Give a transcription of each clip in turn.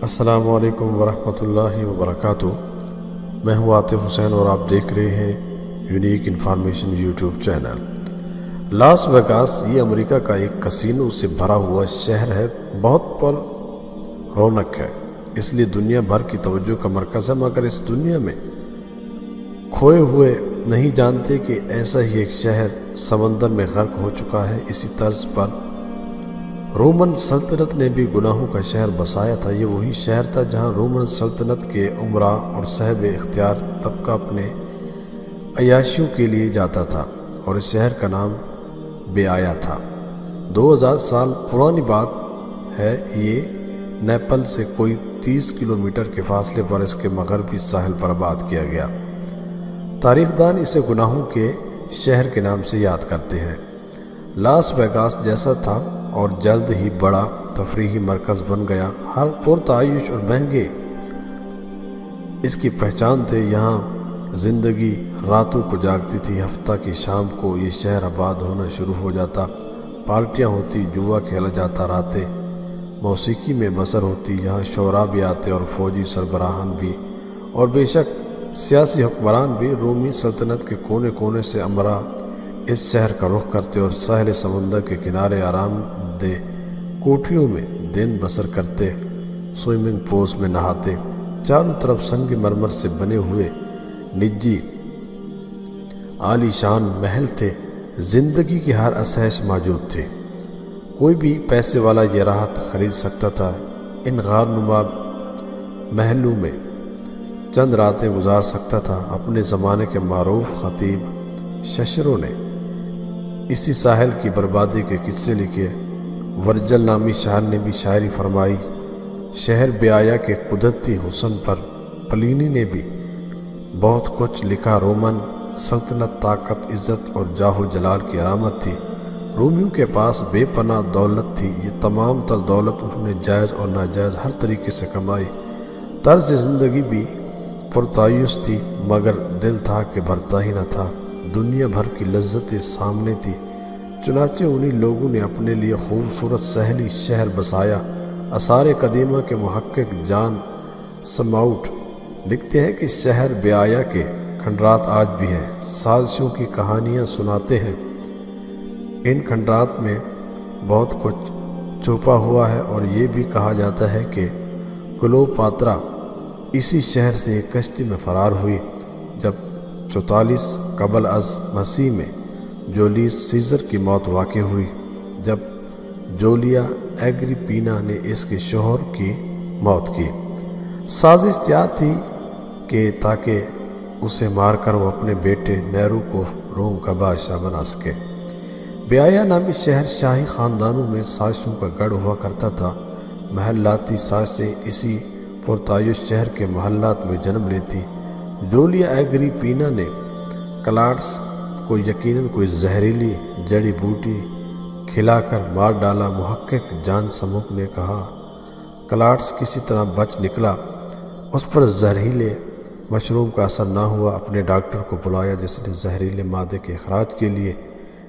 السلام علیکم ورحمۃ اللہ وبرکاتہ۔ میں ہوں عاطف حسین اور آپ دیکھ رہے ہیں unique information YouTube channel. Las Vegas یہ امریکہ کا ایک کسینو سے بھرا ہوا شہر ہے، بہت پر رونق ہے، اس لیے دنیا بھر کی توجہ کا مرکز ہے، مگر اس دنیا میں کھوئے ہوئے نہیں جانتے کہ ایسا ہی ایک شہر سمندر میں غرق ہو چکا ہے۔ اسی طرز پر رومن سلطنت نے بھی گناہوں کا شہر بسایا تھا۔ یہ وہی شہر تھا جہاں رومن سلطنت کے عمراء اور صاحب اختیار طبقہ اپنے عیاشیوں کے لیے جاتا تھا، اور اس شہر کا نام بیایا تھا۔ 2000 سال پرانی بات ہے۔ یہ نیپل سے کوئی 30 کلومیٹر کے فاصلے پر اس کے مغربی ساحل پر آباد کیا گیا۔ تاریخ دان اسے گناہوں کے شہر کے نام سے یاد کرتے ہیں۔ لاس ویگاس جیسا تھا اور جلد ہی بڑا تفریحی مرکز بن گیا۔ ہر پرتعیش اور مہنگے اس کی پہچان تھے۔ یہاں زندگی راتوں کو جاگتی تھی، ہفتہ کی شام کو یہ شہر آباد ہونا شروع ہو جاتا، پارٹیاں ہوتی، جوا کھیلا جاتا، راتیں موسیقی میں بسر ہوتی۔ یہاں شعراء بھی آتے اور فوجی سربراہان بھی، اور بے شک سیاسی حکمران بھی۔ رومی سلطنت کے کونے کونے سے امراء اس شہر کا رخ کرتے اور ساحل سمندر کے کنارے آرام دہ کوٹھیوں میں دن بسر کرتے، سوئمنگ پولز میں نہاتے۔ چاروں طرف سنگ مرمر سے بنے ہوئے نجی عالی شان محل تھے، زندگی کی ہر آسائش موجود تھی۔ کوئی بھی پیسے والا یہ راحت خرید سکتا تھا۔ ان غار نما محلوں میں چند راتیں گزار سکتا تھا۔ اپنے زمانے کے معروف خطیب ششرو نے اسی ساحل کی بربادی کے قصے لکھے۔ ورجل نامی شاعر نے بھی شاعری فرمائی۔ شہر بیایا کے قدرتی حسن پر پلینی نے بھی بہت کچھ لکھا۔ رومن سلطنت طاقت، عزت اور جاہ و جلال کی علامت تھی۔ رومیوں کے پاس بے پناہ دولت تھی۔ یہ تمام تر دولت انہوں نے جائز اور ناجائز ہر طریقے سے کمائی۔ طرز زندگی بھی پرتعیش تھی، مگر دل تھا کہ بھرتا ہی نہ تھا۔ دنیا بھر کی لذتیں سامنے تھی، چنانچہ انہی لوگوں نے اپنے لیے خوبصورت ساحلی شہر بسایا۔ آثار قدیمہ کے محقق جان سماؤٹ لکھتے ہیں کہ شہر بیایا کے کھنڈرات آج بھی ہیں، سازشوں کی کہانیاں سناتے ہیں۔ ان کھنڈرات میں بہت کچھ چھپا ہوا ہے، اور یہ بھی کہا جاتا ہے کہ کلوپاترا اسی شہر سے ایک کشتی میں فرار ہوئی جب 44 قبل از مسیح میں جولیس سیزر کی موت واقع ہوئی، جب جولیا ایگریپینا نے اس کے شوہر کی موت کی۔ سازش تیار تھی کہ تاکہ اسے مار کر وہ اپنے بیٹے نیرو کو روم کا بادشاہ بنا سکے۔ بیایا نامی شہر شاہی خاندانوں میں سازشوں کا گڑھ ہوا کرتا تھا۔ محلاتی سازشیں اسی پرتعیش شہر کے محلات میں جنم لیتی۔ جولیا ایگریپینا نے کلاڈس کو یقیناً کوئی زہریلی جڑی بوٹی کھلا کر مار ڈالا۔ محقق جان سموک نے کہا کلاڈس کسی طرح بچ نکلا، اس پر زہریلے مشروم کا اثر نہ ہوا۔ اپنے ڈاکٹر کو بلایا جس نے زہریلے مادے کے اخراج کے لیے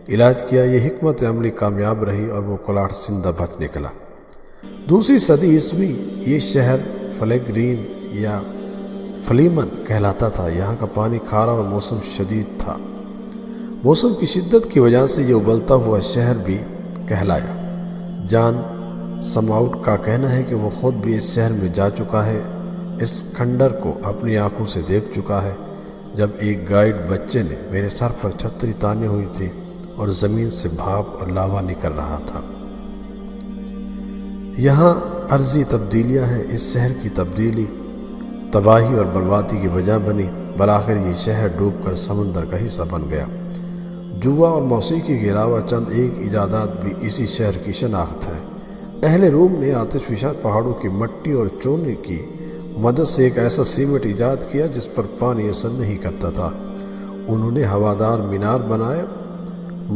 علاج کیا۔ یہ حکمت عملی کامیاب رہی اور وہ کلاڈس زندہ بچ نکلا۔ دوسری صدی عیسوی یہ شہر فلیگرین یا فلیمن کہلاتا تھا۔ یہاں کا پانی کھارا اور موسم شدید تھا۔ موسم کی شدت کی وجہ سے یہ ابلتا ہوا شہر بھی کہلایا۔ جان سماؤٹ کا کہنا ہے کہ وہ خود بھی اس شہر میں جا چکا ہے، اس کھنڈر کو اپنی آنکھوں سے دیکھ چکا ہے۔ جب ایک گائیڈ بچے نے میرے سر پر چھتری تانی ہوئی تھی اور زمین سے بھاپ اور لاوا نکل رہا تھا۔ یہاں عرضی تبدیلیاں ہیں۔ اس شہر کی تبدیلی تباہی اور بربادی کی وجہ بنی۔ بالآخر یہ شہر ڈوب کر سمندر کا حصہ بن گیا۔ جوا اور موسیقی کے علاوہ چند ایک ایجادات بھی اسی شہر کی شناخت ہیں۔ اہل روم نے آتش فشاں پہاڑوں کی مٹی اور چونے کی مدد سے ایک ایسا سیمنٹ ایجاد کیا جس پر پانی اثر نہیں کرتا تھا۔ انہوں نے ہوادار مینار بنائے،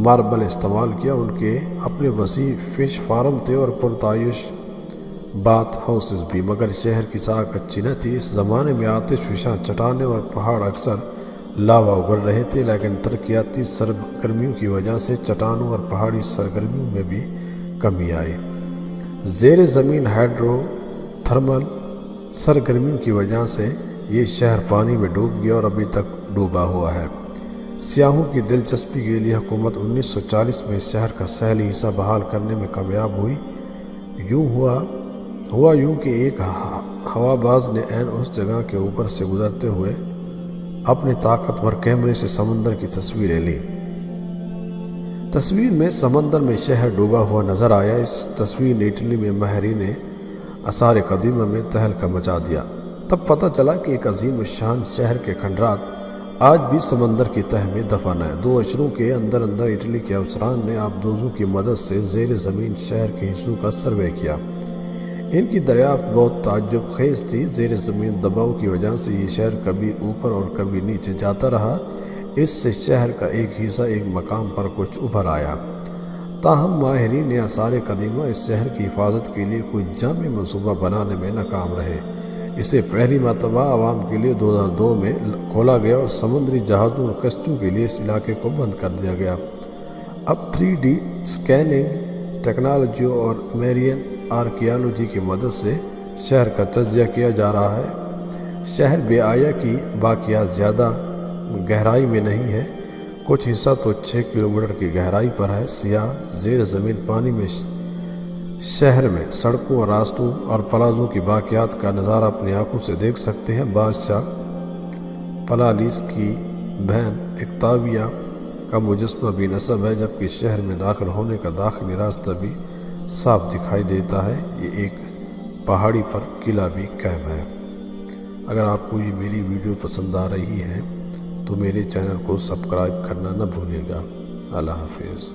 ماربل استعمال کیا۔ ان کے اپنے وسیع فش فارم تھے اور پرتعیش باتھ ہاؤسز بھی، مگر شہر کی ساکھ اچھی نہ تھی۔ اس زمانے میں آتش فشاں چٹانیں اور پہاڑ اکثر لاوا اگل رہے تھے، لیکن ترقیاتی سرگرمیوں کی وجہ سے چٹانوں اور پہاڑی سرگرمیوں میں بھی کمی آئی۔ زیر زمین ہائیڈرو تھرمل سرگرمیوں کی وجہ سے یہ شہر پانی میں ڈوب گیا اور ابھی تک ڈوبا ہوا ہے۔ سیاحوں کی دلچسپی کے لیے حکومت 1940 میں اس شہر کا ساحلی حصہ بحال کرنے میں کامیاب ہوئی۔ ہوا یوں کہ ایک ہوا باز نے عین اس جگہ کے اوپر سے گزرتے ہوئے اپنے طاقتور کیمرے سے سمندر کی تصویریں لیں۔ تصویر میں سمندر میں شہر ڈوبا ہوا نظر آیا۔ اس تصویر نے اٹلی میں ماہرین آثار قدیمہ میں تہلکہ مچا دیا۔ تب پتہ چلا کہ ایک عظیم الشان شہر کے کھنڈرات آج بھی سمندر کی تہہ میں دفن ہے۔ 2 اشروں کے اندر اٹلی کے افسران نے آبدوزوں کی مدد سے زیر زمین شہر کے حصوں کا سروے کیا۔ ان کی دریافت بہت تعجب خیز تھی۔ زیر زمین دباؤ کی وجہ سے یہ شہر کبھی اوپر اور کبھی نیچے جاتا رہا۔ اس سے شہر کا ایک حصہ ایک مقام پر کچھ ابھر آیا۔ تاہم ماہرین آثار قدیمہ اس شہر کی حفاظت کے لیے کوئی جامع منصوبہ بنانے میں ناکام رہے۔ اسے پہلی مرتبہ عوام کے لیے 2002 میں کھولا گیا اور سمندری جہازوں اور کشتیوں کے لیے اس علاقے کو بند کر دیا گیا۔ اب 3D اسکیننگ ٹیکنالوجی اور میرین آرکیالوجی کی مدد سے شہر کا تجزیہ کیا جا رہا ہے۔ شہر بے آیا کی باقیات زیادہ گہرائی میں نہیں ہے۔ کچھ حصہ تو 6 کلومیٹر کی گہرائی پر ہے۔ سیاح زیر زمین پانی میں شہر میں سڑکوں اور راستوں اور پلازوں کی باقیات کا نظارہ اپنی آنکھوں سے دیکھ سکتے ہیں۔ بادشاہ پلالیس کی بہن اکتاویہ کا مجسمہ بھی نصب ہے، جبکہ شہر میں داخل ہونے کا داخلی راستہ بھی صاف دکھائی دیتا ہے۔ یہ ایک پہاڑی پر قلعہ بھی قائم ہے۔ اگر آپ کو یہ میری ویڈیو پسند آ رہی ہے تو میرے چینل کو سبسکرائب کرنا نہ بھولیے گا۔ اللہ حافظ۔